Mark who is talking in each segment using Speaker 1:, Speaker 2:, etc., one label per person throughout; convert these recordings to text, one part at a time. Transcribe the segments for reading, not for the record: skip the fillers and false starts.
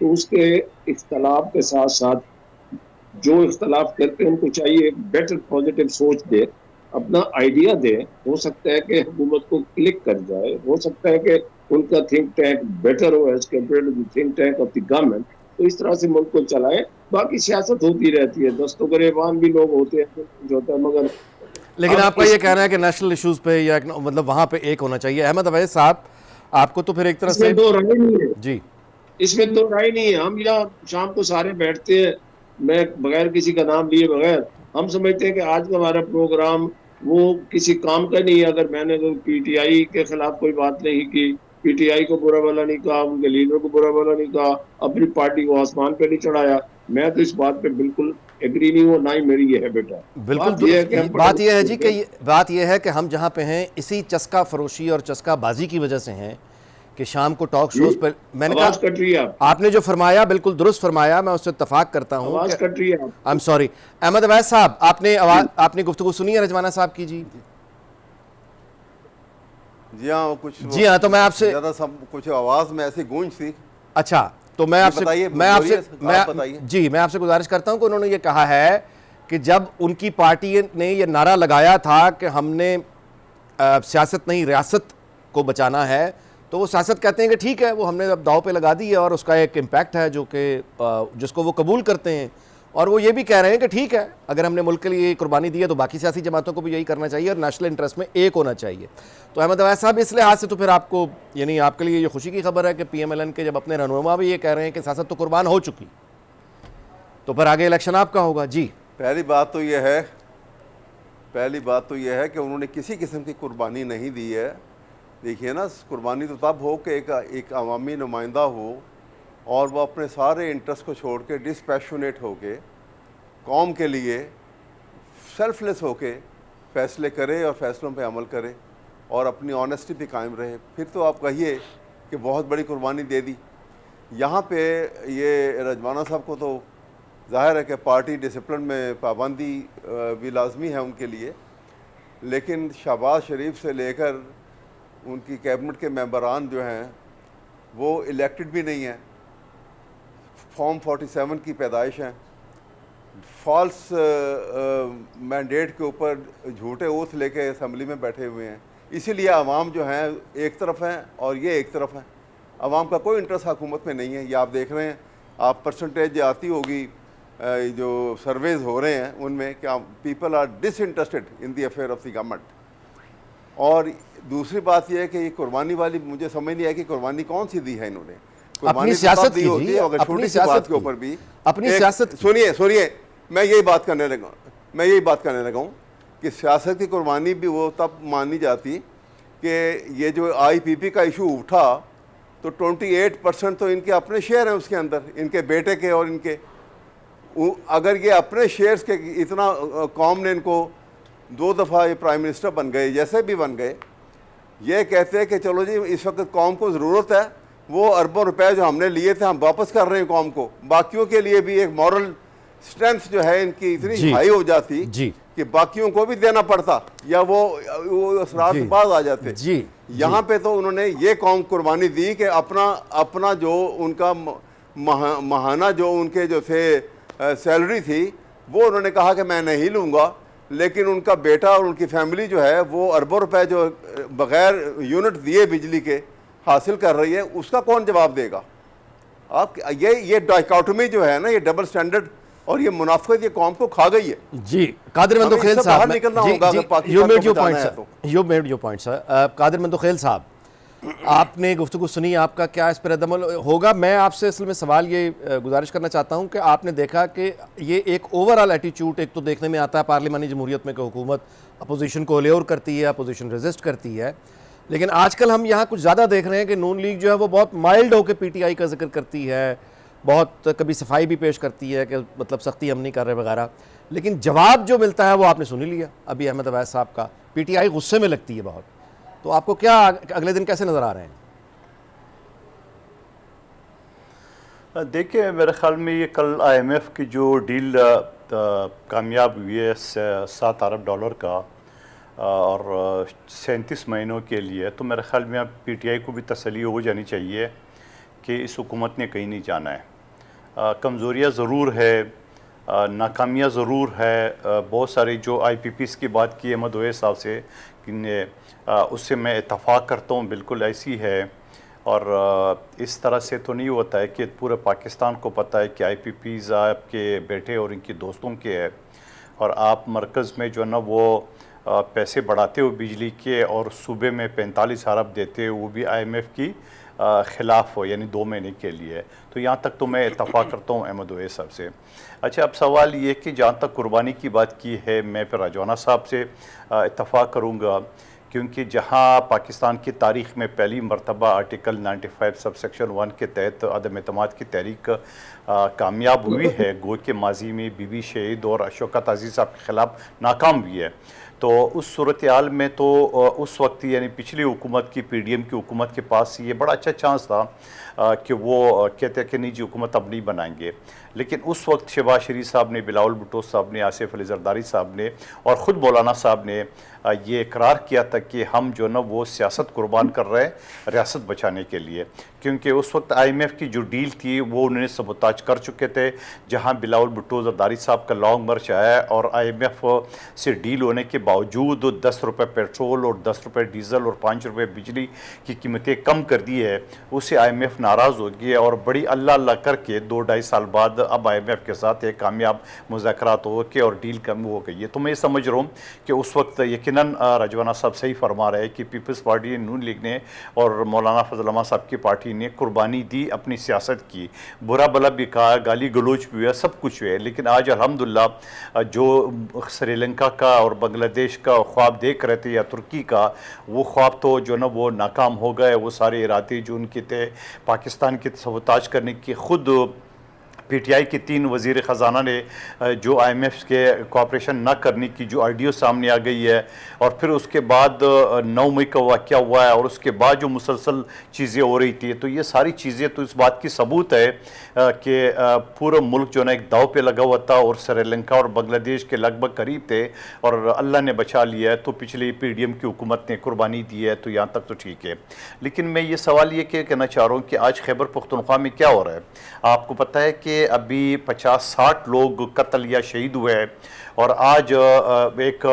Speaker 1: تو اس کے اختلاف کے ساتھ ساتھ جو اختلاف کرتے ہیں ان کو چاہیے ایک بیٹر پازیٹیو سوچ دے, اپنا آئیڈیا دے. ہو سکتا ہے کہ حکومت کو کلک کر جائے, ہو سکتا ہے کہ ان کا تھنک ٹینک بیٹر ہو as compare to the think tank of the government. تو اس طرح سے ملک کو چلائے. باقی سیاست ہوتی رہتی ہے, دست و گریبان بھی لوگ ہوتے ہیں جو ہوتا ہے, مگر
Speaker 2: لیکن آپ کا یہ کہنا ہے کہ نیشنل ایشوز پہ یا مطلب وہاں پہ ایک ہونا چاہیے. احمد اویس صاحب, آپ کو تو پھر ایک طرح
Speaker 1: اس میں
Speaker 2: سے
Speaker 1: دو رائے نہیں ہے,
Speaker 2: جی
Speaker 1: اس میں دو رائے نہیں ہے. ہم یہاں شام کو سارے بیٹھتے ہیں, میں بغیر کسی کا نام لیے بغیر, ہم سمجھتے ہیں کہ آج کا ہمارا پروگرام وہ کسی کام کا نہیں ہے. اگر میں نے تو پی ٹی آئی کے خلاف کوئی بات نہیں کی, پی ٹی آئی کو برا بھلا نہیں کہا, ان کے لیڈر کو برا بھلا نہیں کہا, اپنی پارٹی کو آسمان پہ نہیں چڑھایا, میں تو اس بات پہ بالکل ایگری نہیں ہوں, نہ ہی میری یہ ہے بیٹا.
Speaker 2: بالکل
Speaker 1: بات یہ ہے کہ ہم
Speaker 2: بات یہ ہے جی کہ بات یہ ہے کہ ہم جہاں پہ ہیں اسی چسکا فروشی اور چسکا بازی کی وجہ سے ہیں کہ شام کو ٹاک شوز پر میں نے
Speaker 1: آواز
Speaker 2: کہا
Speaker 1: کٹ رہی ہے
Speaker 2: آپ نے جو فرمایا بالکل درست فرمایا, میں اس سے اتفاق کرتا ہوں.
Speaker 1: آواز کٹ رہی ہے آپ
Speaker 2: I am sorry. Ahmed Owais sahib, آپ نے گفتگو سنی ہے رجوانہ صاحب کی؟ جی
Speaker 3: جی ہاں, کچھ
Speaker 2: جی ہاں, تو میں آپ سے
Speaker 3: زیادہ کچھ آواز میں ایسی گونج تھی.
Speaker 2: اچھا, تو میں آپ سے گزارش کرتا ہوں کہ انہوں نے یہ کہا ہے کہ جب ان کی پارٹی نے یہ نعرہ لگایا تھا کہ ہم نے سیاست نہیں ریاست کو بچانا ہے, تو وہ سیاست کہتے ہیں کہ ٹھیک ہے, وہ ہم نے اب داؤ پہ لگا دی ہے اور اس کا ایک امپیکٹ ہے جو کہ جس کو وہ قبول کرتے ہیں. اور وہ یہ بھی کہہ رہے ہیں کہ ٹھیک ہے, اگر ہم نے ملک کے لیے قربانی دی ہے تو باقی سیاسی جماعتوں کو بھی یہی کرنا چاہیے اور نیشنل انٹرسٹ میں ایک ہونا چاہیے. تو احمد اویس صاحب, اس لحاظ سے تو پھر آپ کو یعنی آپ کے لیے یہ خوشی کی خبر ہے کہ پی ایم ایل این کے جب اپنے رہنما بھی یہ کہہ رہے ہیں کہ سیاست تو قربان ہو چکی, تو پھر آگے الیکشن آپ کا ہوگا. جی
Speaker 3: پہلی بات تو یہ ہے کہ انہوں نے کسی قسم کی قربانی نہیں دی ہے. دیکھیے نا, قربانی تو تب ہو کہ ایک عوامی نمائندہ ہو اور وہ اپنے سارے انٹرسٹ کو چھوڑ کے ڈسپیشنیٹ ہو کے قوم کے لیے سیلف لیس ہو کے فیصلے کرے اور فیصلوں پہ عمل کرے اور اپنی آنیسٹی پہ قائم رہے. پھر تو آپ کہیے کہ بہت بڑی قربانی دے دی. یہاں پہ یہ رجوانہ صاحب کو تو ظاہر ہے کہ پارٹی ڈسپلن میں پابندی بھی لازمی ہے ان کے لیے, لیکن شہباز شریف سے لے کر ان کی کیبنٹ کے ممبران جو ہیں وہ الیکٹڈ بھی نہیں ہیں, فارم 47 کی پیدائش ہیں, فالس مینڈیٹ کے اوپر جھوٹے اوتھ لے کے اسمبلی میں بیٹھے ہوئے ہیں. اسی لیے عوام جو ہیں ایک طرف ہیں اور یہ ایک طرف ہیں. عوام کا کوئی انٹرسٹ حکومت میں نہیں ہے. یہ آپ دیکھ رہے ہیں, آپ پرسنٹیج آتی ہوگی جو سرویز ہو رہے ہیں ان میں, کہ people are disinterested in the affair of the government. اور دوسری بات یہ ہے کہ یہ قربانی والی مجھے سمجھ نہیں آئی کہ قربانی کون سی دی ہے انہوں نے.
Speaker 2: اپنی سیاست کی
Speaker 3: ہوتی ہے, اگر چھوٹی سی بات کے اوپر بھی
Speaker 2: اپنی سیاست.
Speaker 3: سنیے میں یہی بات کرنے لگا ہوں کہ سیاست کی قربانی بھی وہ تب مانی جاتی کہ یہ جو آئی پی پی کا ایشو اٹھا تو 28% تو ان کے اپنے شیئر ہیں اس کے اندر, ان کے بیٹے کے اور ان کے. اگر یہ اپنے شیئرز کے اتنا قوم نے ان کو 2 دفعہ یہ پرائم منسٹر بن گئے, جیسے بھی بن گئے, یہ کہتے ہیں کہ چلو جی اس وقت قوم کو ضرورت ہے, وہ اربوں روپے جو ہم نے لیے تھے ہم واپس کر رہے ہیں قوم کو. باقیوں کے لیے بھی ایک مورل اسٹرینتھ جو ہے ان کی اتنی ہائی ہو جاتی کہ باقیوں کو بھی دینا پڑتا یا وہ اثرات بعد آ جاتے. یہاں پہ تو انہوں نے یہ قوم قربانی دی کہ اپنا جو ان کا ماہانہ جو ان کے جو تھے سیلری تھی وہ انہوں نے کہا کہ میں نہیں لوں گا, لیکن ان کا بیٹا اور ان کی فیملی جو ہے وہ اربوں روپے جو بغیر یونٹ دیے بجلی کے حاصل کر رہی ہے, اس کا کون جواب دے گا؟ آپ یہ ڈائیکاٹمی جو ہے نا, یہ ڈبل سٹینڈرڈ اور یہ منافقت یہ قوم کو کھا گئی ہے.
Speaker 2: جی قادر مندوخیل صاحب, یو میڈ یور پوائنٹ سر. قادر مندوخیل صاحب, آپ نے گفتگو سنی, آپ کا کیا اس پر رد عمل ہوگا؟ میں آپ سے اصل میں سوال یہ گزارش کرنا چاہتا ہوں کہ آپ نے دیکھا کہ یہ ایک اوورآل ایٹیچیوڈ ایک تو دیکھنے میں آتا ہے پارلیمانی جمہوریت میں کہ حکومت اپوزیشن کو لیور کرتی ہے, اپوزیشن ریزسٹ کرتی ہے, لیکن آج کل ہم یہاں کچھ زیادہ دیکھ رہے ہیں کہ نون لیگ جو ہے وہ بہت مائلڈ ہو کے پی ٹی آئی کا ذکر کرتی ہے, بہت کبھی صفائی بھی پیش کرتی ہے کہ مطلب سختی ہم نہیں کر رہے وغیرہ, لیکن جواب جو ملتا ہے وہ آپ نے سن ہی لیا ابھی احمد اویس صاحب کا. پی ٹی آئی غصے میں لگتی ہے بہت, تو آپ کو کیا اگلے دن کیسے نظر آ رہے ہیں؟
Speaker 4: دیکھیں میرے خیال میں یہ کل آئی ایم ایف کی جو ڈیل کامیاب ہوئی ہے $7 ارب کا اور 37 مہینوں کے لیے, تو میرے خیال میں پی ٹی آئی کو بھی تسلی ہو جانی چاہیے کہ کہ اس حکومت نے کہیں نہیں جانا ہے. کمزوریاں ضرور ہے, ناکامیاں ضرور ہے. بہت سارے جو آئی پی پیز کی بات کی احمد اویس صاحب سے, اس سے میں اتفاق کرتا ہوں, بالکل ایسی ہے. اور اس طرح سے تو نہیں ہوتا ہے کہ پورے پاکستان کو پتہ ہے کہ آئی پی پیز آپ کے بیٹے اور ان کی دوستوں کے ہے, اور آپ مرکز میں جو ہے نا وہ پیسے بڑھاتے ہو بجلی کے, اور صوبے میں 45 ارب دیتے ہو, وہ بھی آئی ایم ایف کی خلاف ہو, یعنی 2 مہینے کے لیے. تو یہاں تک تو میں اتفاق کرتا ہوں احمد اویس صاحب سے. اچھا, اب سوال یہ کہ جہاں تک قربانی کی بات کی ہے, میں پھر راجوانہ صاحب سے اتفاق کروں گا, کیونکہ جہاں پاکستان کی تاریخ میں پہلی مرتبہ آرٹیکل 95 سب سیکشن 1 کے تحت عدم اعتماد کی تحریک کامیاب ہوئی ہے, گو کہ ماضی میں بی بی شہید اور اشوکت عزیز صاحب کے خلاف ناکام ہوئی ہے. تو اس صورتحال میں تو اس وقت یعنی پچھلی حکومت کی پی ڈی ایم کی حکومت کے پاس یہ بڑا اچھا چانس تھا کہ وہ کہتے ہیں کہ نہیں جی حکومت اب نہیں بنائیں گے. لیکن اس وقت شہباز شریف صاحب نے, بلاول بھٹو صاحب نے, آصف علی زرداری صاحب نے اور خود مولانا صاحب نے یہ اقرار کیا تھا کہ ہم جو نا وہ سیاست قربان کر رہے ہیں ریاست بچانے کے لیے, کیونکہ اس وقت آئی ایم ایف کی جو ڈیل تھی وہ انہوں نے سبوتاج کر چکے تھے. جہاں بلاول بھٹو زرداری صاحب کا لانگ مارچ آیا ہے اور آئی ایم ایف سے ڈیل ہونے کے باوجود 10 روپے پیٹرول اور 10 روپے ڈیزل اور 5 روپے بجلی کی قیمتیں کم کر دی ہے, اسے آئی ایم ایف ناراض ہو گئی ہے اور بڑی اللہ اللہ کر کے 2-2.5 سال بعد اب آئی ایم ایف کے ساتھ ایک کامیاب مذاکرات ہو کے اور ڈیل کم ہو گئی ہے. تو میں یہ سمجھ رہا ہوں کہ اس وقت یقیناً رجوانہ صاحب صحیح فرما رہے ہیں کہ پیپلز پارٹی نون لیگ نے اور مولانا فضل الرحمان صاحب کی پارٹی نے قربانی دی, اپنی سیاست کی, برا بلا بھی کہا, گالی گلوچ بھی ہوا, سب کچھ ہوئے. لیکن آج الحمدللہ جو سری لنکا کا اور بنگلہ دیش کا خواب دیکھ رہے تھے یا ترکی کا, وہ خواب تو جو نا وہ ناکام ہو گئے. وہ سارے ارادے جو ان کے تھے پاکستان کی سبوتاج کرنے کی, خود پی ٹی آئی کے 3 وزیر خزانہ نے جو آئی ایم ایف کے کوآپریشن نہ کرنے کی جو آڈیو سامنے آ گئی ہے, اور پھر اس کے بعد 9 مئی کا واقعہ ہوا ہے, اور اس کے بعد جو مسلسل چیزیں ہو رہی تھی, تو یہ ساری چیزیں تو اس بات کی ثبوت ہے کہ پورا ملک جو ہے نا ایک داؤ پہ لگا ہوا تھا, اور سری لنکا اور بنگلہ دیش کے لگ بھگ قریب تھے, اور اللہ نے بچا لیا ہے. تو پچھلی پی ڈی ایم کی حکومت نے قربانی دی ہے, تو یہاں تک تو ٹھیک ہے. لیکن میں یہ سوال یہ کہنا چاہ رہا ہوں کہ آج خیبر پختونخوا میں کیا ہو رہا ہے. آپ کو پتہ ہے کہ ابھی 50-60 لوگ قتل یا شہید ہوئے ہیں, اور آج ایک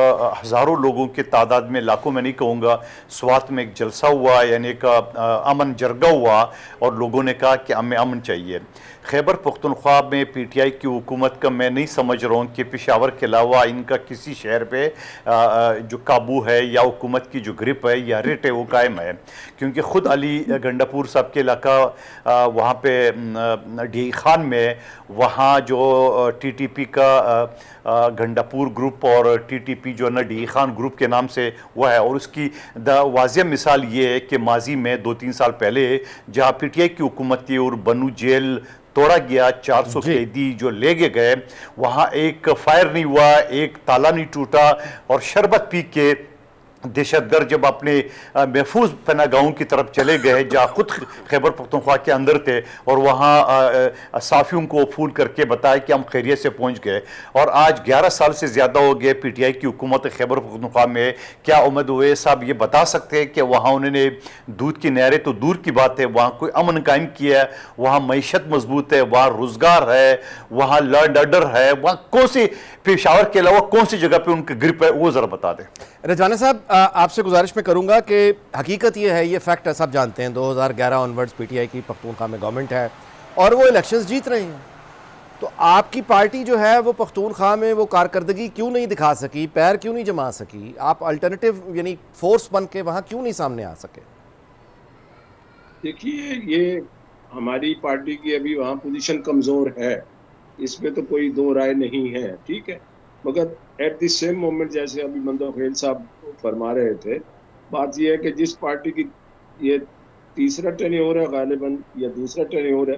Speaker 4: ہزاروں لوگوں کی تعداد میں, لاکھوں میں نہیں کہوں گا, سوات میں ایک جلسہ ہوا, یعنی ایک امن جرگہ ہوا, اور لوگوں نے کہا کہ ہمیں امن چاہیے. خیبر پختونخوا میں پی ٹی آئی کی حکومت کا میں نہیں سمجھ رہا ہوں کہ پشاور کے علاوہ ان کا کسی شہر پہ جو قابو ہے یا حکومت کی جو گرپ ہے یا ریٹ ہے وہ قائم ہے. کیونکہ خود علی گنڈاپور صاحب کے علاقہ وہاں پہ ڈی خان میں, وہاں جو ٹی ٹی پی کا گنڈاپور گروپ اور ٹی ٹی پی جو ہے نا ڈی خان گروپ کے نام سے وہ ہے, اور اس کی واضح مثال یہ ہے کہ ماضی میں 2-3 سال پہلے جہاں پی ٹی آئی کی حکومت تھی اور بنو جیل توڑا گیا, 400 قیدی جو لے گئے, وہاں ایک فائر نہیں ہوا, ایک تالا نہیں ٹوٹا, اور شربت پی کے دہشت گرد جب اپنے محفوظ پناہ گاہوں کی طرف چلے گئے جہاں خود خیبر پختونخوا کے اندر تھے, اور وہاں صحافیوں کو فون کر کے بتایا کہ ہم خیریت سے پہنچ گئے. اور آج 11 سال سے زیادہ ہو گئے پی ٹی آئی کی حکومت خیبر پختونخوا میں. کیا احمد اویس صاحب یہ بتا سکتے ہیں کہ وہاں انہوں نے دودھ کی نہریں تو دور کی بات ہے, وہاں کوئی امن قائم کیا ہے, وہاں معیشت مضبوط ہے, وہاں روزگار ہے, وہاں لا اینڈ آرڈر ہے, وہاں کون سی پشاور کے علاوہ کون سی جگہ پہ ان کی گرپ ہے, وہ ذرا بتا دیں.
Speaker 2: رجوانہ صاحب آپ سے گزارش میں کروں گا کہ حقیقت یہ ہے, یہ فیکٹ ہے, سب جانتے ہیں 2011 آنورڈز پی ٹی آئی کی پختونخوا میں گورنمنٹ ہے اور وہ الیکشنز جیت رہے ہیں. تو آپ کی پارٹی جو ہے وہ پختونخوا میں وہ کارکردگی کیوں نہیں دکھا سکی, پیر کیوں نہیں جما سکی, آپ الٹرنیٹیو یعنی فورس بن کے وہاں کیوں نہیں سامنے آ سکے؟
Speaker 1: دیکھیے, یہ ہماری پارٹی کی ابھی وہاں پوزیشن کمزور ہے, اس میں تو کوئی دو رائے نہیں ہے, ٹھیک ہے. مگر ایٹ دی سیم مومنٹ جیسے ابھی مندو خیل صاحب فرما رہے تھے, بات یہ ہے کہ جس پارٹی کی یہ تیسرا ٹینیور ہے غالباً یا دوسرا ٹینیور ہے,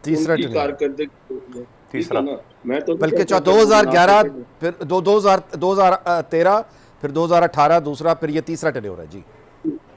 Speaker 2: تیسرا
Speaker 1: کارکردگی
Speaker 4: تیسرا,
Speaker 1: میں تو
Speaker 2: بلکہ 2011 پھر 2013 پھر 2018 دوسرا, پھر یہ تیسرا ٹینیور ہے. جی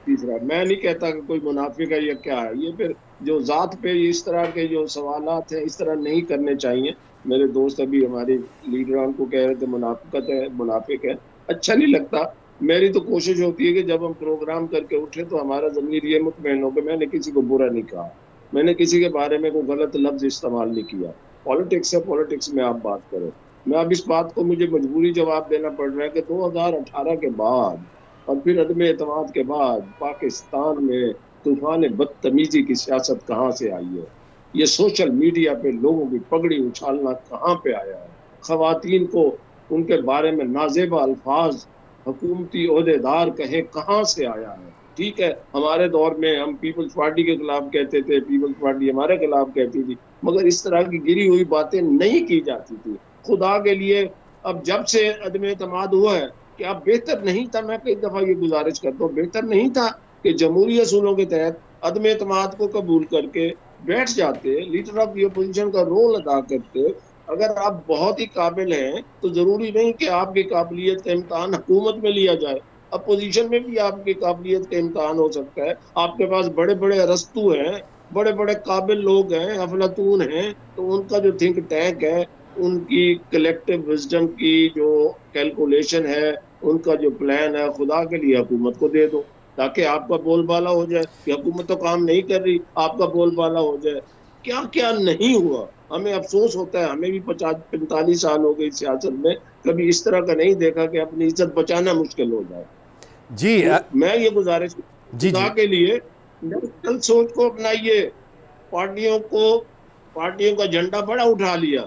Speaker 1: تیسرا, میں نہیں کہتا کہ کوئی منافق ہے یا کیا ہے, یہ پھر جو ذات پہ اس طرح کے جو سوالات ہیں اس طرح نہیں کرنے چاہیے. میرے دوست ابھی ہمارے لیڈران کو کہہ رہے تھے منافقت ہے, منافق ہے, اچھا نہیں لگتا. میری تو کوشش ہوتی ہے کہ جب ہم پروگرام کر کے اٹھے تو ہمارا ضمیر یہ مطمئن ہو کہ میں نے کسی کو برا نہیں کہا, میں نے کسی کے بارے میں کوئی غلط لفظ استعمال نہیں کیا. پالیٹکس ہے, پالیٹکس میں آپ بات کریں. میں اب اس بات کو مجھے مجبوری جواب دینا پڑ رہا ہے کہ 2018 کے بعد اور پھر عدم اعتماد کے بعد پاکستان میں طوفان بدتمیزی کی سیاست کہاں سے آئی ہے؟ یہ سوشل میڈیا پہ لوگوں کی پگڑی اچھالنا کہاں پہ آیا ہے؟ خواتین کو ان کے بارے میں نازیبا الفاظ حکومتی عہدیدار کہیں کہاں سے آیا ہے؟ ٹھیک ہے, ہمارے دور میں ہم پیپلز پارٹی کے خلاف کہتے تھے, پیپلز پارٹی ہمارے خلاف کہتی تھی, مگر اس طرح کی گری ہوئی باتیں نہیں کی جاتی تھی. خدا کے لیے اب جب سے عدم اعتماد ہوا ہے, کیا بہتر نہیں تھا, میں کئی دفعہ یہ گزارش کرتا ہوں, بہتر نہیں تھا کہ جمہوری اصولوں کے تحت عدم اعتماد کو قبول کر کے بیٹھ جاتے, لیڈر آف دی اپوزیشن کا رول ادا کرتے؟ اگر آپ بہت ہی قابل ہیں تو ضروری نہیں کہ آپ کی قابلیت کا امتحان حکومت میں لیا جائے, اپوزیشن میں بھی آپ کی قابلیت کا امتحان ہو سکتا ہے. آپ کے پاس بڑے بڑے ارسطو ہیں, بڑے بڑے قابل لوگ ہیں, افلاطون ہیں, تو ان کا جو تھنک ٹینک ہے, ان کی کلیکٹیو وزڈم کی جو کیلکولیشن ہے, ان کا جو پلان ہے, خدا کے لیے حکومت کو دے دو تاکہ آپ کا بول بالا ہو جائے کہ حکومت تو کام نہیں کر رہی, آپ کا بول بالا ہو جائے. کیا کیا نہیں ہوا. ہمیں افسوس ہوتا ہے, ہمیں بھی 45 سال ہو گئی سیاست میں, کبھی اس طرح کا نہیں دیکھا کہ اپنی عزت بچانا مشکل ہو جائے.
Speaker 2: جی
Speaker 1: تو میں یہ گزارش
Speaker 2: جی
Speaker 1: خدا کے لیے نیشنل سوچ کو اپنائیے. پارٹیوں کا جھنڈا بڑا اٹھا لیا,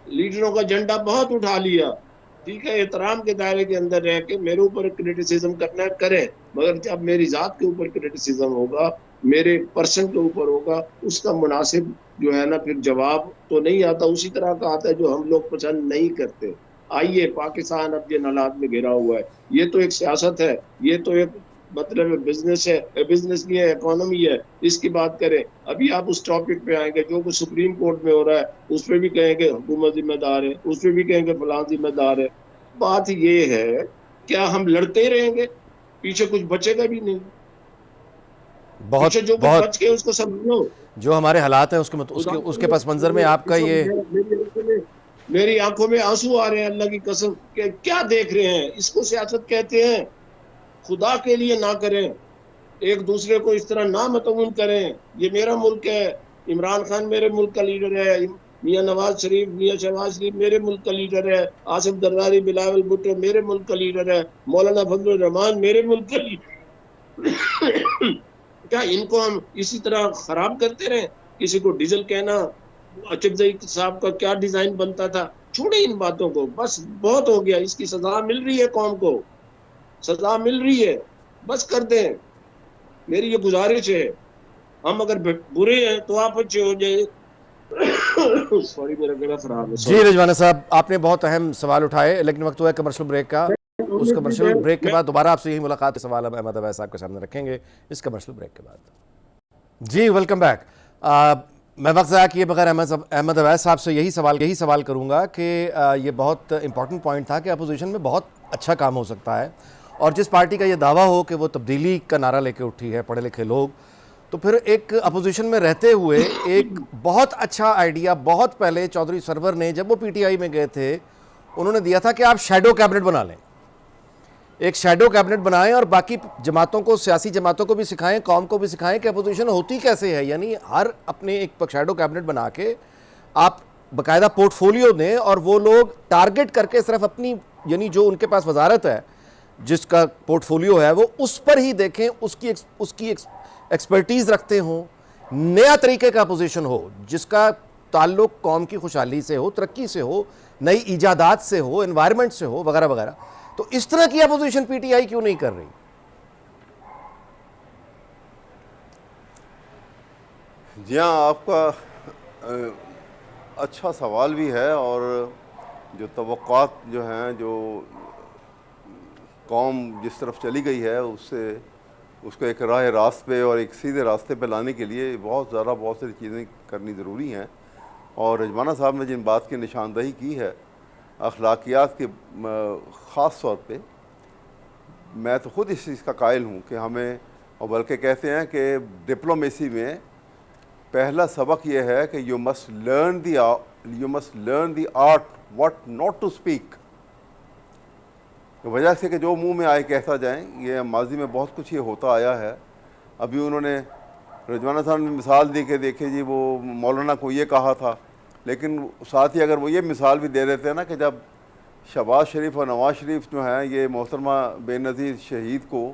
Speaker 1: لیڈروں کا جھنڈا بہت اٹھا لیا, ٹھیک ہے, احترام کے دائرے کے اندر رہ کے میرے اوپر کرٹیسزم کرنا کریں, مگر جب میری ذات کے اوپر کرٹیسزم ہوگا, میرے پرسن کے اوپر ہوگا, اس کا مناسب جو ہے نا پھر جواب تو نہیں آتا, اسی طرح کا آتا ہے جو ہم لوگ پسند نہیں کرتے. آئیے, پاکستان اب جن حالات میں گھرا ہوا ہے, یہ تو ایک سیاست ہے, یہ تو ایک مطلب بزنس ہے, بزنس نہیں ہے, اکانومی ہے, اس کی بات کریں. ابھی آپ اس ٹاپک پہ آئیں گے جو کچھ سپریم کورٹ میں ہو رہا ہے, اس پہ بھی کہیں گے حکومت ذمہ دار ہے, اس پہ بھی کہیں گے فلاں ذمہ دار ہے. بات یہ ہے, کیا ہم لڑتے رہیں گے؟ پیچھے کچھ بچے گا بھی نہیں.
Speaker 2: بہت
Speaker 1: پیچھے جو کچھ
Speaker 2: بہت
Speaker 1: بچ کے اس کو سمجھو.
Speaker 2: جو ہمارے حالات ہیں اس کے پس منظر میں آپ کا یہ
Speaker 1: میری آنکھوں میں آنسو آ رہے ہیں, اللہ کی قسم, کہ کیا دیکھ رہے ہیں, اس کو سیاست کہتے ہیں. خدا کے لیے نہ کریں, ایک دوسرے کو اس طرح نہ متعین کریں. یہ میرا ملک ہے, عمران خان میرے ملک کا لیڈر ہے, میاں نواز شریف, میاں شہباز شریف میرے ملک کا لیڈر ہے, آصف درباری, بلاول بھٹو میرے ملک کا لیڈر ہے, مولانا فضل الرحمان میرے ملک کا لیڈر. کیا ان کو ہم اسی طرح خراب کرتے رہے؟ کسی کو ڈیزل کہنا, اچفزئی صاحب کا کیا ڈیزائن بنتا تھا, چھوڑے ان باتوں کو, بس بہت ہو گیا. اس کی سزا مل رہی ہے, قوم کو سزا مل رہی ہے, بس کر دیں. میری یہ گزارش ہے, ہم اگر برے ہیں تو آپ اچھے ہو جائے. سوری, میرا گلا خراب ہے.
Speaker 2: جی رضوانہ صاحب, آپ نے بہت اہم سوال اٹھائے, لیکن وقت ہوا ہے کمرشل بریک کا. اس کمرشل بریک کے بعد دوبارہ آپ سے یہی ملاقات کے سوال اب احمد اویس صاحب کے سامنے رکھیں گے اس کمرشل بریک کے بعد. جی ویلکم بیک. میں وقت ضائع کیے بغیر احمد اویس صاحب سے یہی سوال کروں گا کہ یہ بہت امپورٹنٹ پوائنٹ تھا کہ اپوزیشن میں بہت اچھا کام ہو سکتا ہے, اور جس پارٹی کا یہ دعویٰ ہو کہ وہ تبدیلی کا نعرہ لے کے اٹھی ہے, پڑھے لکھے لوگ, تو پھر ایک اپوزیشن میں رہتے ہوئے ایک بہت اچھا آئیڈیا بہت پہلے چودھری سرور نے جب وہ پی ٹی آئی میں گئے تھے, انہوں نے دیا تھا کہ آپ شیڈو کیبنٹ بنا لیں, ایک شیڈو کیبنٹ بنائیں اور باقی جماعتوں کو, سیاسی جماعتوں کو بھی سکھائیں, قوم کو بھی سکھائیں کہ اپوزیشن ہوتی کیسے ہے. یعنی ہر اپنے ایک شیڈو کیبنٹ بنا کے آپ باقاعدہ پورٹ فولیو دیں, اور وہ لوگ ٹارگٹ کر کے صرف اپنی, یعنی جو ان کے پاس وزارت ہے, جس کا پورٹ فولیو ہے, وہ اس پر ہی دیکھیں, اس کی ایکسپرٹیز رکھتے ہوں. نیا طریقے کا اپوزیشن ہو جس کا تعلق قوم کی خوشحالی سے ہو, ترقی سے ہو, نئی ایجادات سے ہو, انوائرمنٹ سے ہو, وغیرہ وغیرہ. تو اس طرح کی اپوزیشن پی ٹی آئی کیوں نہیں کر رہی؟
Speaker 3: جی ہاں, آپ کا اچھا سوال بھی ہے, اور جو توقعات جو ہیں, جو قوم جس طرف چلی گئی ہے, اس کو ایک راہ راست پہ اور ایک سیدھے راستے پہ لانے کے لیے بہت ساری چیزیں کرنی ضروری ہیں. اور رضوانہ صاحب نے جن بات کی نشاندہی کی ہے, اخلاقیات کے خاص طور پہ, میں تو خود اس چیز کا قائل ہوں کہ ہمیں, اور بلکہ کہتے ہیں کہ ڈپلومیسی میں پہلا سبق یہ ہے کہ you must learn the art what not to speak. وجہ سے کہ جو منہ میں آئے کہتا جائیں, یہ ماضی میں بہت کچھ یہ ہوتا آیا ہے. ابھی انہوں نے رضوانہ صاحب نے مثال دی کہ دیکھیں جی وہ مولانا کو یہ کہا تھا، لیکن ساتھ ہی اگر وہ یہ مثال بھی دے دیتے ہیں نا کہ جب شہباز شریف اور نواز شریف جو ہیں یہ محترمہ بے نظیر شہید کو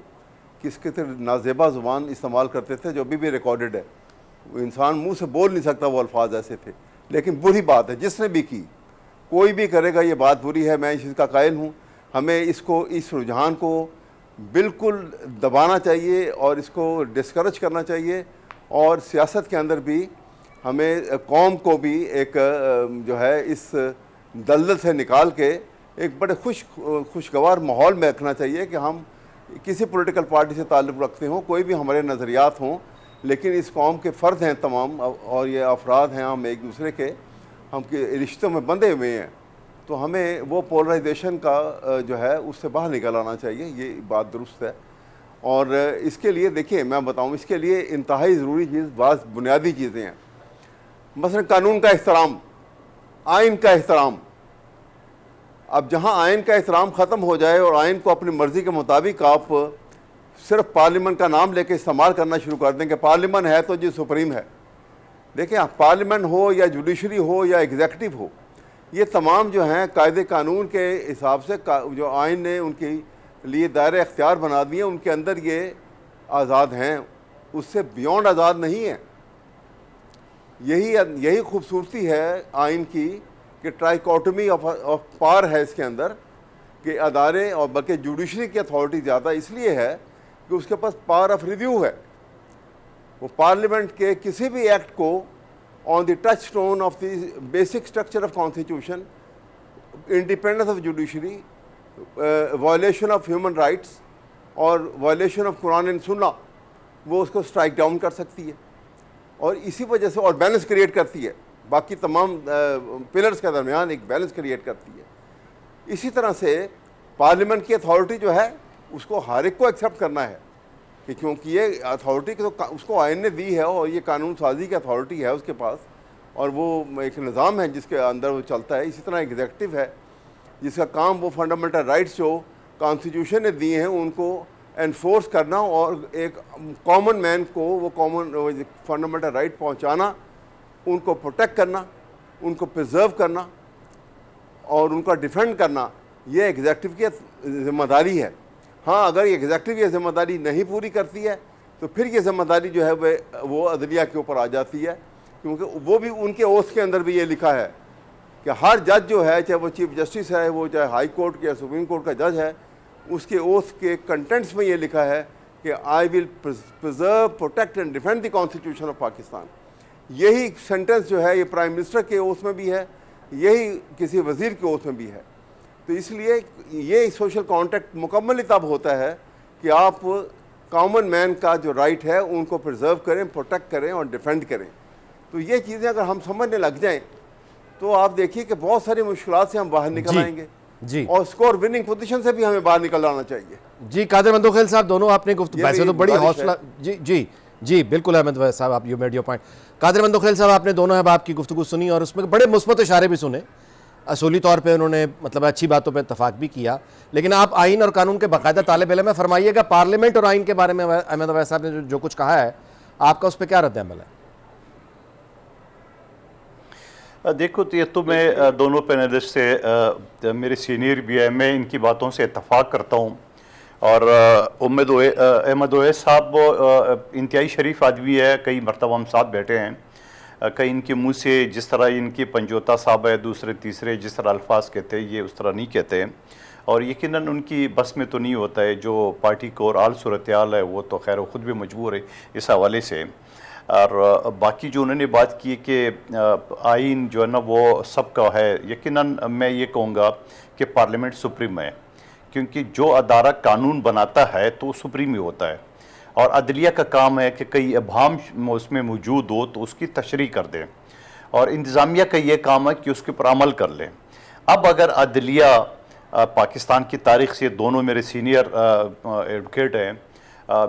Speaker 3: کس طرح نازیبا زبان استعمال کرتے تھے جو ابھی بھی ریکارڈڈ ہے، وہ انسان منہ سے بول نہیں سکتا وہ الفاظ ایسے تھے، لیکن بری بات ہے جس نے بھی کی، کوئی بھی کرے گا یہ بات بری ہے، میں اس چیز کا قائل ہوں۔ ہمیں اس رجحان کو بالکل دبانا چاہیے اور اس کو ڈسکریج کرنا چاہیے، اور سیاست کے اندر بھی ہمیں قوم کو بھی ایک جو ہے اس دلدل سے نکال کے ایک بڑے خوشگوار ماحول میں رکھنا چاہیے کہ ہم کسی پولیٹیکل پارٹی سے تعلق رکھتے ہوں، کوئی بھی ہمارے نظریات ہوں، لیکن اس قوم کے فرد ہیں تمام، اور یہ افراد ہیں، ہم ایک دوسرے کے ہم کے رشتوں میں بندھے ہوئے ہیں، تو ہمیں وہ پولرائزیشن کا جو ہے اس سے باہر نکل آنا چاہیے، یہ بات درست ہے۔ اور اس کے لیے دیکھیں میں بتاؤں، اس کے لیے انتہائی ضروری چیز بعض بنیادی چیزیں ہیں، مثلا قانون کا احترام، آئین کا احترام۔ اب جہاں آئین کا احترام ختم ہو جائے اور آئین کو اپنی مرضی کے مطابق آپ صرف پارلیمنٹ کا نام لے کے استعمال کرنا شروع کر دیں کہ پارلیمنٹ ہے تو جی سپریم ہے، دیکھیں پارلیمنٹ ہو یا جوڈیشری ہو یا ایگزیکٹو ہو، یہ تمام جو ہیں قاعدے قانون کے حساب سے جو آئین نے ان کے لیے دائرہ اختیار بنا دیے، ان کے اندر یہ آزاد ہیں، اس سے بیونڈ آزاد نہیں ہیں۔ یہی خوبصورتی ہے آئین کی کہ ٹرائیکوٹمی آف پار ہے اس کے اندر، کہ ادارے اور بلکہ جوڈیشری کی اتھارٹی زیادہ اس لیے ہے کہ اس کے پاس پاور آف ریویو ہے، وہ پارلیمنٹ کے کسی بھی ایکٹ کو on the touchstone of the basic structure of constitution, independence of judiciary, violation of human rights اور violation of Quran and Sunnah, وہ اس کو اسٹرائک ڈاؤن کر سکتی ہے، اور اسی وجہ سے اور بیلنس کریٹ کرتی ہے، باقی تمام پلرز کے درمیان ایک بیلنس کریٹ کرتی ہے۔ اسی طرح سے پارلیمنٹ کی اتھارٹی جو ہے اس کو ہر ایک کو ایکسیپٹ کرنا ہے، کہ کیونکہ یہ اتھارٹی تو اس کو آئین نے دی ہے، اور یہ قانون سازی کی اتھارٹی ہے اس کے پاس، اور وہ ایک نظام ہے جس کے اندر وہ چلتا ہے۔ اسی طرح ایگزیکٹو ہے جس کا کام وہ فنڈامنٹل رائٹس جو کانسٹیٹیوشن نے دیے ہیں ان کو انفورس کرنا، اور ایک کامن مین کو وہ فنڈامنٹل رائٹ پہنچانا، ان کو پروٹیکٹ کرنا، ان کو پرزرو کرنا اور ان کا ڈیفینڈ کرنا، یہ ایگزیکٹو کی ذمہ داری ہے۔ ہاں اگر یہ ایگزیکٹو یہ ذمہ داری نہیں پوری کرتی ہے تو پھر یہ ذمہ داری جو ہے وہ عدلیہ کے اوپر آ جاتی ہے، کیونکہ وہ بھی ان کے اوتھ کے اندر بھی یہ لکھا ہے کہ ہر جج جو ہے، چاہے وہ چیف جسٹس ہے، وہ چاہے ہائی کورٹ یا سپریم کورٹ کا جج ہے، اس کے اوتھ کے کنٹینٹس میں یہ لکھا ہے کہ I will preserve, protect and defend the constitution of Pakistan. یہی سینٹنس جو ہے یہ پرائم منسٹر کے اوتھ میں بھی ہے، یہی کسی وزیر کے اوتھ میں بھی ہے۔ تو اس لیے یہ سوشل کانٹیکٹ مکمل تب ہوتا ہے کہ آپ کامن مین کا جو رائٹ ہے ان کو پرزرو کریں، پروٹیکٹ کریں اور ڈیفینڈ کریں۔ تو یہ چیزیں اگر ہم سمجھنے لگ جائیں تو آپ دیکھیے کہ بہت ساری مشکلات سے ہم باہر نکل آئیں گے،
Speaker 2: جی،
Speaker 3: اور اسکور وننگ پوزیشن سے بھی ہمیں باہر نکل آنا چاہیے۔
Speaker 2: جی قادر مندوخیل صاحب، دونوں آپ نے گفتگو ویسے تو بڑی حوصلہ، جی بالکل احمد صاحب آپ یو میڈ یور پوائنٹ۔ قادر مندوخیل صاحب آپ نے دونوں احباب کی گفتگو سنی اور اس میں بڑے مثبت اشارے بھی سنے، اصولی طور پہ انہوں نے مطلب اچھی باتوں پہ اتفاق بھی کیا، لیکن آپ آئین اور قانون کے باقاعدہ طالب علم ہے، فرمائیے گا پارلیمنٹ اور آئین کے بارے میں احمد اویس صاحب نے جو کچھ کہا ہے آپ کا اس پہ کیا رد عمل ہے؟
Speaker 4: دیکھو یہ تو میں دونوں پینلسٹ سے میرے سینئر بھی ہے، میں ان کی باتوں سے اتفاق کرتا ہوں، اور احمد اویس صاحب انتہائی شریف آدمی ہے، کئی مرتبہ ہم ساتھ بیٹھے ہیں، کئی ان کے منہ سے جس طرح ان کی پنجوتا صاحب ہے، دوسرے تیسرے جس طرح الفاظ کہتے ہیں یہ اس طرح نہیں کہتے ہیں، اور یقیناً ان کی بس میں تو نہیں ہوتا ہے، جو پارٹی کو اور آل صورتحال ہے وہ تو خیر وہ خود بھی مجبور ہے اس حوالے سے۔ اور باقی جو انہوں نے بات کی کہ آئین جو ہے نا وہ سب کا ہے، یقیناً میں یہ کہوں گا کہ پارلیمنٹ سپریم ہے، کیونکہ جو ادارہ قانون بناتا ہے تو وہ سپریم ہی ہوتا ہے، اور عدلیہ کا کام ہے کہ کئی ابہام اس میں موجود ہو تو اس کی تشریح کر دیں، اور انتظامیہ کا یہ کام ہے کہ اس کے پر عمل کر لیں۔ اب اگر عدلیہ پاکستان کی تاریخ سے دونوں میرے سینئر ایڈوکیٹ ہیں،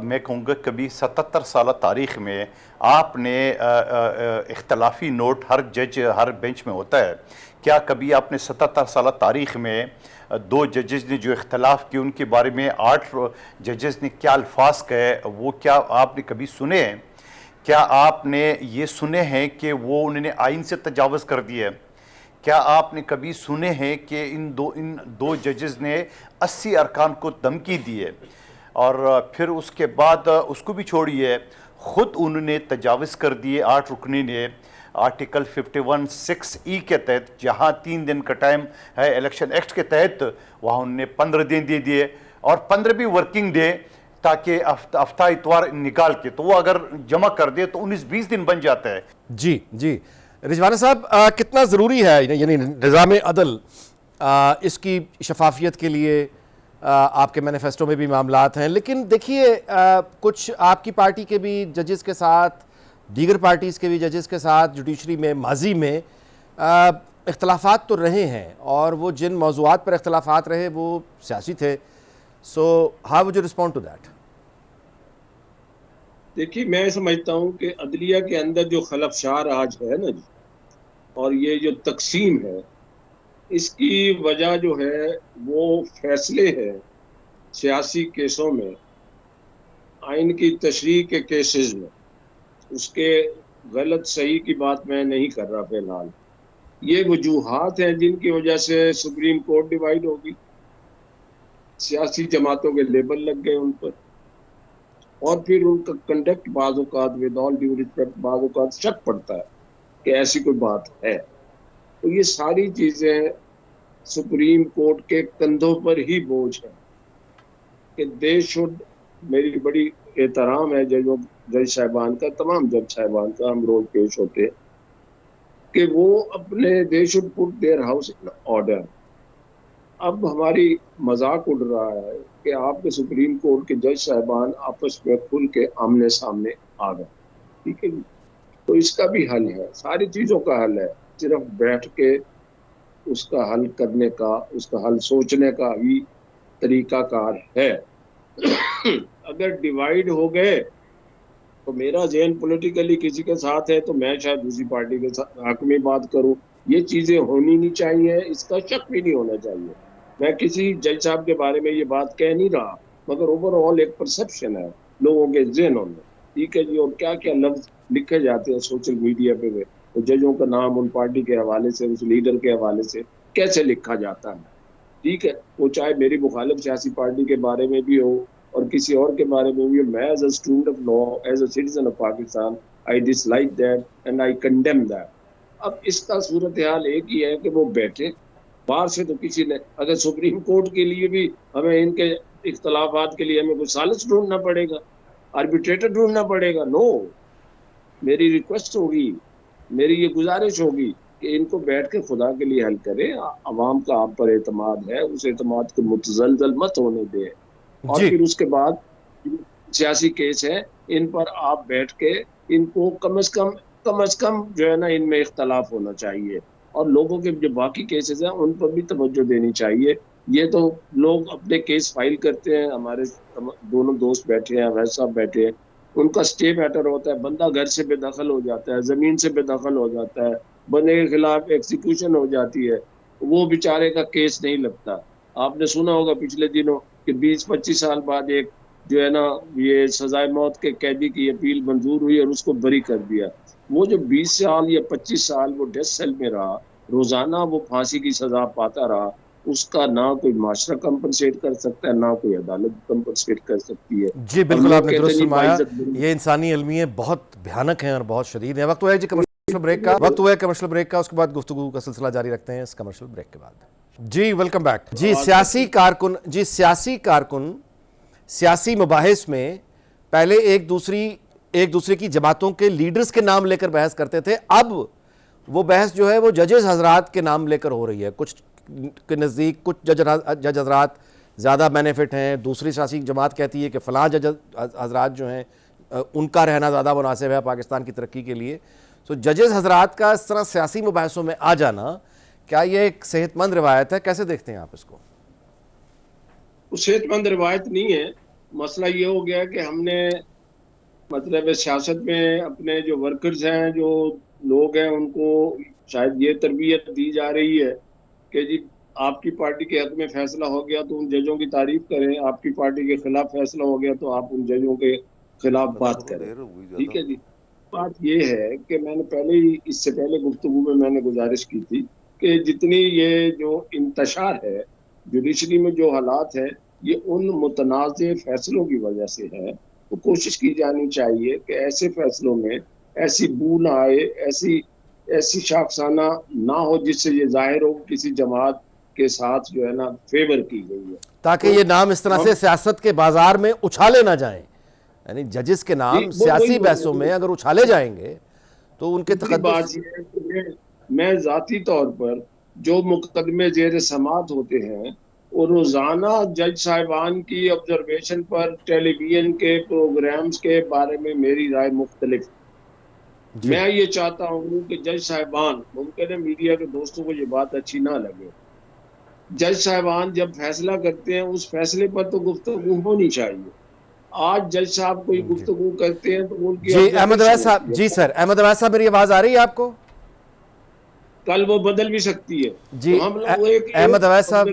Speaker 4: میں کہوں گا کبھی 77 سالہ تاریخ میں آپ نے اختلافی نوٹ ہر جج ہر بینچ میں ہوتا ہے، کیا کبھی آپ نے 77 سالہ تاریخ میں 2 ججز نے جو اختلاف کیے ان کے بارے میں 8 ججز نے کیا الفاظ کہے وہ کیا آپ نے کبھی سنے ہیں؟ کیا آپ نے یہ سنے ہیں کہ وہ انہوں نے آئین سے تجاوز کر دیا ہے؟ کیا آپ نے کبھی سنے ہیں کہ ان دو ججز نے 80 ارکان کو دھمکی دی ہے اور پھر اس کے بعد اس کو بھی چھوڑیے خود انہوں نے تجاوز کر دیے 8 رکنی نے آرٹیکل 51(6)E کے تحت، جہاں 3 دن کا ٹائم ہے الیکشن ایکٹ کے تحت، وہاں انہوں نے 15 دن دے دیے اور 15 بھی ورکنگ ڈے تاکہ ہفتہ اتوار نکال کے، تو وہ اگر جمع کر دے تو 19-20 دن بن جاتا ہے۔
Speaker 2: جی جی رضوانہ صاحب، کتنا ضروری ہے یعنی نظام عدل اس کی شفافیت کے لیے؟ آپ کے مینیفیسٹو میں بھی معاملات ہیں، لیکن دیکھیے کچھ آپ کی پارٹی کے بھی ججز کے ساتھ، دیگر پارٹیز کے بھی ججز کے ساتھ جوڈیشری میں ماضی میں اختلافات تو رہے ہیں، اور وہ جن موضوعات پر اختلافات رہے وہ سیاسی تھے. So how would you respond to that?
Speaker 1: دیکھیے میں سمجھتا ہوں کہ عدلیہ کے اندر جو خلفشار آج ہے نا جی، اور یہ جو تقسیم ہے، اس کی وجہ جو ہے وہ فیصلے ہیں سیاسی کیسوں میں، آئین کی تشریح کے کیسز میں. اس کے غلط صحیح کی بات میں نہیں کر رہا فی الحال. یہ وجوہات ہیں جن کی وجہ سے سپریم کورٹ ڈیوائیڈ ہوگی، سیاسی جماعتوں کے لیبل لگ گئے ان پر، اور پھر ان کا کنڈکٹ بعض اوقات ود آل ڈیو ریسپیکٹ بعض اوقات شک پڑتا ہے کہ ایسی کوئی بات ہے. تو یہ ساری چیزیں سپریم کورٹ کے کندھوں پر ہی بوجھ ہے کہ دے شوڈ، میری بڑی احترام ہے جج صاحبان کا، تمام جج صاحبان کا، ہم روز پیش ہوتے ہیں کہ وہ اپنے they should put their house in order. اب ہماری مذاق اڑ رہا ہے کہ آپ کے سپریم کورٹ کے جج صاحبان آپس میں کھل کے آمنے سامنے آ گئے، ٹھیک ہے جی. تو اس کا بھی حل ہے، ساری چیزوں کا حل ہے، صرف بیٹھ کے اس کا حل کرنے کا، اس کا حل سوچنے کا ہی طریقہ کار ہے. اگر ڈیوائیڈ ہو گئے تو میرا ذہن پولیٹیکلی کسی کے ساتھ ہے تو میں شاید دوسری پارٹی کے حق میں بات کروں. یہ چیزیں ہونی نہیں چاہیے، اس کا شک بھی نہیں ہونا چاہیے. میں کسی جج صاحب کے بارے میں یہ بات کہہ نہیں رہا، مگر اوور آل ایک پرسپشن ہے لوگوں کے ذہنوں میں، ٹھیک ہے جی. اور کیا کیا لفظ لکھے جاتے ہیں سوشل میڈیا پہ، ججوں کا نام ان پارٹی کے حوالے سے، اس لیڈر کے حوالے سے کیسے لکھا جاتا ہے، ٹھیک ہے. وہ چاہے میری مخالف سیاسی پارٹی کے بارے میں بھی ہو اور کسی اور کے بارے میں بھی ہو. میں as a student of law, as a citizen of Pakistan, I dislike that and I condemn that. اب اس کا صورتحال ایک ہی ہے کہ وہ بیٹھے باہر سے. تو کسی نے اگر سپریم کورٹ کے لیے بھی ہمیں ان کے اختلافات کے لیے ہمیں کوئی سالس ڈھونڈنا پڑے گا، آربیٹریٹر ڈھونڈنا پڑے گا، نو. میری ریکویسٹ ہوگی، میری یہ گزارش ہوگی کہ ان کو بیٹھ کے خدا کے لیے حل کرے. عوام کا آپ پر اعتماد ہے، اس اعتماد کو متزلزل مت ہونے دے. اور پھر اس کے بعد سیاسی کیس ہے ان پر آپ بیٹھ کے ان کو کم از کم جو ہے نا ان میں اختلاف ہونا چاہیے، اور لوگوں کے جو باقی کیسز ہیں ان پر بھی توجہ دینی چاہیے. یہ تو لوگ اپنے کیس فائل کرتے ہیں، ہمارے دونوں دوست بیٹھے ہیں، ویس صاحب بیٹھے ہیں، ان کا اسٹے میٹر ہوتا ہے، بندہ گھر سے بے دخل ہو جاتا ہے، زمین سے بے دخل ہو جاتا ہے، بندے کے خلاف ایکسیکیوشن ہو جاتی ہے، وہ بیچارے کا کیس نہیں لگتا. آپ نے سنا ہوگا پچھلے دنوں کہ 20-25 سال بعد ایک جو ہے نا یہ سزائے موت کے قیدی کی اپیل منظور ہوئی اور اس کو بری کر دیا. وہ جو 20 سال یا 25 سال وہ ڈیتھ سیل میں رہا، روزانہ وہ پھانسی کی سزا پاتا رہا، اس کا نہ کوئی معاشرہ کمپنسیٹ کر سکتا ہے، نہ کوئی عدالت کمپنسیٹ کر سکتی ہے.
Speaker 2: جی بالکل، آپ نے درست فرمایا. یہ انسانی المیے بہت بھیانک ہیں اور بہت شدید ہیں. وقت ہوا ہے جی کمرشل بریک کا، اس کے بعد گفتگو کا سلسلہ جاری رکھتے ہیں اس کمرشل بریک کے بعد. جی ویلکم بیک. جی سیاسی کارکن سیاسی مباحث میں پہلے ایک دوسرے کی جماعتوں کے لیڈرز کے نام لے کر بحث کرتے تھے، اب وہ بحث جو ہے وہ ججز حضرات کے نام لے کر ہو رہی ہے. کچھ کے نزدیک کچھ جج حضرات زیادہ بینیفٹ ہیں، دوسری سیاسی جماعت کہتی ہے کہ فلاں جج حضرات جو ہیں ان کا رہنا زیادہ مناسب ہے پاکستان کی ترقی کے لیے. تو ججز حضرات کا اس طرح سیاسی مباحثوں میں آ جانا، کیا یہ ایک صحت مند روایت ہے؟ کیسے دیکھتے ہیں آپ اس کو؟
Speaker 1: صحت مند روایت نہیں ہے. مسئلہ یہ ہو گیا کہ ہم نے مطلب سیاست میں اپنے جو ورکرز ہیں، جو لوگ ہیں، ان کو شاید یہ تربیت دی جا رہی ہے کہ جی آپ کی پارٹی کے حق میں فیصلہ ہو گیا تو ان ججوں کی تعریف کریں، آپ کی پارٹی کے خلاف فیصلہ ہو گیا تو آپ ان ججوں کے خلاف بات کریں، ٹھیک ہے جی. بات یہ ہے کہ میں نے پہلے ہی اس سے پہلے گفتگو میں نے گزارش کی تھی کہ جتنی یہ جو انتشار ہے جوڈیشری میں جو حالات ہے یہ ان متنازع فیصلوں کی وجہ سے ہے. تو کوشش کی جانی چاہیے کہ ایسے فیصلوں میں ایسی بو نہ آئے, ایسی شاخسانہ نہ ہو جس سے یہ ظاہر ہو کسی جماعت کے ساتھ جو ہے نا فیور کی گئی ہے,
Speaker 2: تاکہ یہ نام اس طرح سے سیاست کے بازار میں اچھالے نہ جائیں. یعنی ججز کے نام سیاسی بحثوں میں اگر اچھالے جائیں گے تو ان کے تقدس.
Speaker 1: بات یہ ہے کہ میں ذاتی طور پر جو مقدمے زیر سماعت ہوتے ہیں اور روزانہ جج صاحبان کی آبزرویشن پر ٹیلی ویژن کے پروگرامز کے بارے میں میری رائے مختلف. میں یہ چاہتا ہوں کہ جج صاحبان, ممکن ہے میڈیا کے دوستوں کو یہ بات اچھی نہ لگے, جج صاحبان جب فیصلہ کرتے ہیں اس فیصلے پر تو گفتگو ہونی چاہیے. آج جج صاحب کوئی گفتگو کرتے ہیں تو ان کی
Speaker 2: جی احمد اویس صاحب, جی سر احمد اویس صاحب میری آواز آ رہی ہے آپ کو؟
Speaker 1: کل وہ بدل بھی سکتی ہے.
Speaker 2: جی
Speaker 1: ہم لوگ ایک
Speaker 2: احمد اویس صاحب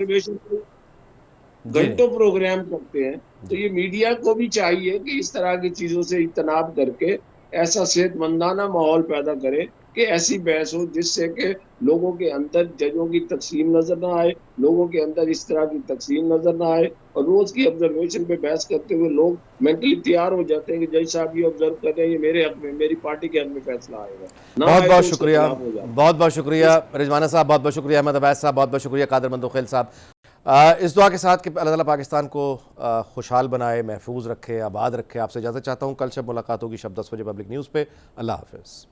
Speaker 1: گھنٹوں پروگرام کرتے ہیں, تو یہ میڈیا کو بھی چاہیے کہ اس طرح کی چیزوں سے اجتناب کر کے ایسا صحت مندانہ ماحول پیدا کرے کہ ایسی بحث ہو جس سے کہ لوگوں کے اندر ججوں کی تقسیم نظر نہ آئے, لوگوں کے اندر اس طرح کی تقسیم نظر نہ آئے, اور روز کی آبزرویشن پہ بحث کرتے ہوئے لوگ مینٹلی تیار ہو جاتے ہیں کہ جج صاحب یہ آبزرو کر رہے ہیں, یہ میرے حق میں, میری پارٹی کے حق میں فیصلہ آئے گا.
Speaker 2: بہت بہت شکریہ, بہت بہت شکریہ رضوانہ صاحب, بہت بہت شکریہ احمد اویس صاحب, بہت بہت شکریہ قادر مندوخیل صاحب. اس دعا کے ساتھ کہ اللہ تعالیٰ پاکستان کو خوشحال بنائے, محفوظ رکھے, آباد رکھے, آپ سے اجازت چاہتا ہوں. کل شب ملاقات ہوگی شب 10 بجے پبلک نیوز پہ. اللہ حافظ.